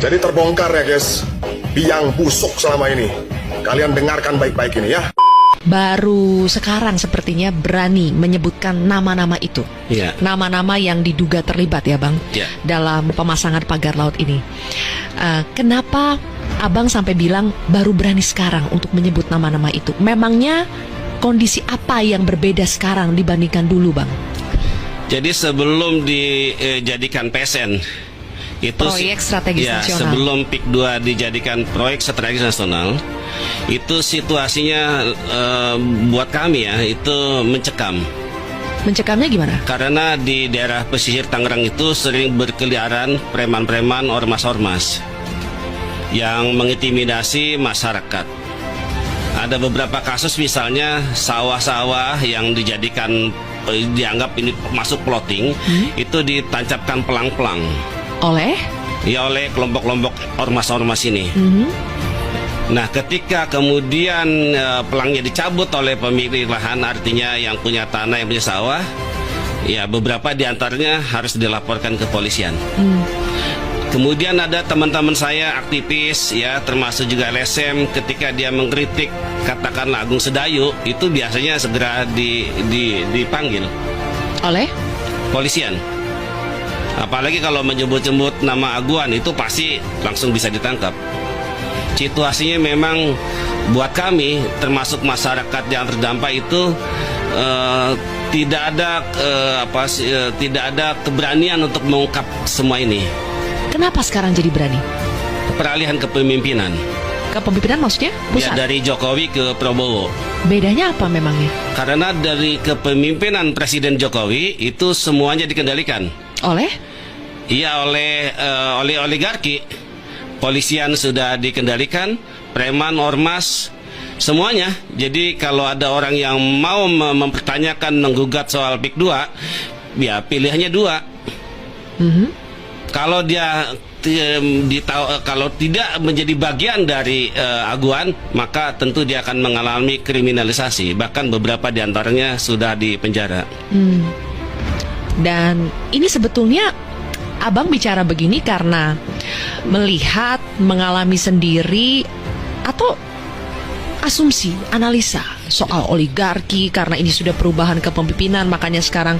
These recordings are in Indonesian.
Jadi terbongkar ya guys, biang busuk selama ini. Kalian dengarkan baik-baik ini ya. Baru sekarang sepertinya berani menyebutkan nama-nama itu. Iya. Nama-nama yang diduga terlibat ya Bang, Iya. dalam pemasangan pagar laut ini. Kenapa Abang sampai bilang baru berani sekarang untuk menyebut nama-nama itu? Memangnya kondisi apa yang berbeda sekarang dibandingkan dulu Bang? Jadi sebelum dijadikan PSN itu Proyek strategis ya, nasional. sebelum PIK 2 dijadikan proyek strategis nasional, itu situasinya buat kami ya itu mencekam. Mencekamnya gimana? Karena di daerah pesisir Tangerang itu sering berkeliaran preman-preman ormas-ormas yang mengintimidasi masyarakat. Ada beberapa kasus misalnya sawah-sawah yang dianggap ini masuk plotting, itu ditancapkan pelang-pelang. Oleh? Ya oleh kelompok-kelompok ormas-ormas ini. Nah ketika kemudian pelangnya dicabut oleh pemilik lahan, artinya yang punya tanah, yang punya sawah, ya beberapa diantaranya harus dilaporkan ke polisian. Kemudian ada teman-teman saya aktivis ya, termasuk juga LSM, ketika dia mengkritik katakanlah Agung Sedayu, itu biasanya segera dipanggil Oleh? polisian. Apalagi kalau menyebut-nyebut nama Aguan, itu pasti langsung bisa ditangkap. Situasinya memang buat kami, termasuk masyarakat yang terdampak itu tidak ada keberanian untuk mengungkap semua ini. Kenapa sekarang jadi berani? Peralihan kepemimpinan. Kepemimpinan maksudnya? Ya, Pusat? dari Jokowi ke Prabowo. Bedanya apa memangnya? Karena dari kepemimpinan Presiden Jokowi itu semuanya dikendalikan. Oleh? Iya, oleh oligarki. Polisian sudah dikendalikan, preman, ormas, semuanya. Jadi kalau ada orang yang mau mempertanyakan, menggugat soal PIK 2, ya pilihannya dua. Kalau dia kalau tidak menjadi bagian dari Aguan, maka tentu dia akan mengalami kriminalisasi. Bahkan beberapa diantaranya sudah dipenjara. Dan ini sebetulnya Abang bicara begini karena melihat, mengalami sendiri, atau asumsi, analisa soal oligarki, karena ini sudah perubahan kepemimpinan, makanya sekarang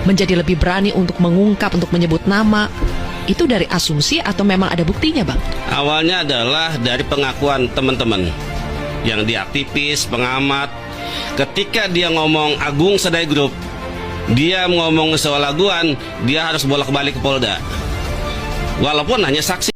menjadi lebih berani untuk mengungkap, untuk menyebut nama. Itu dari asumsi atau memang ada buktinya Bang? Awalnya adalah dari pengakuan teman-teman yang diaktivis, pengamat. Ketika dia ngomong Agung Sedayu Group, dia ngomong soal Aguan, dia harus bolak-balik ke Polda. Walaupun hanya saksi.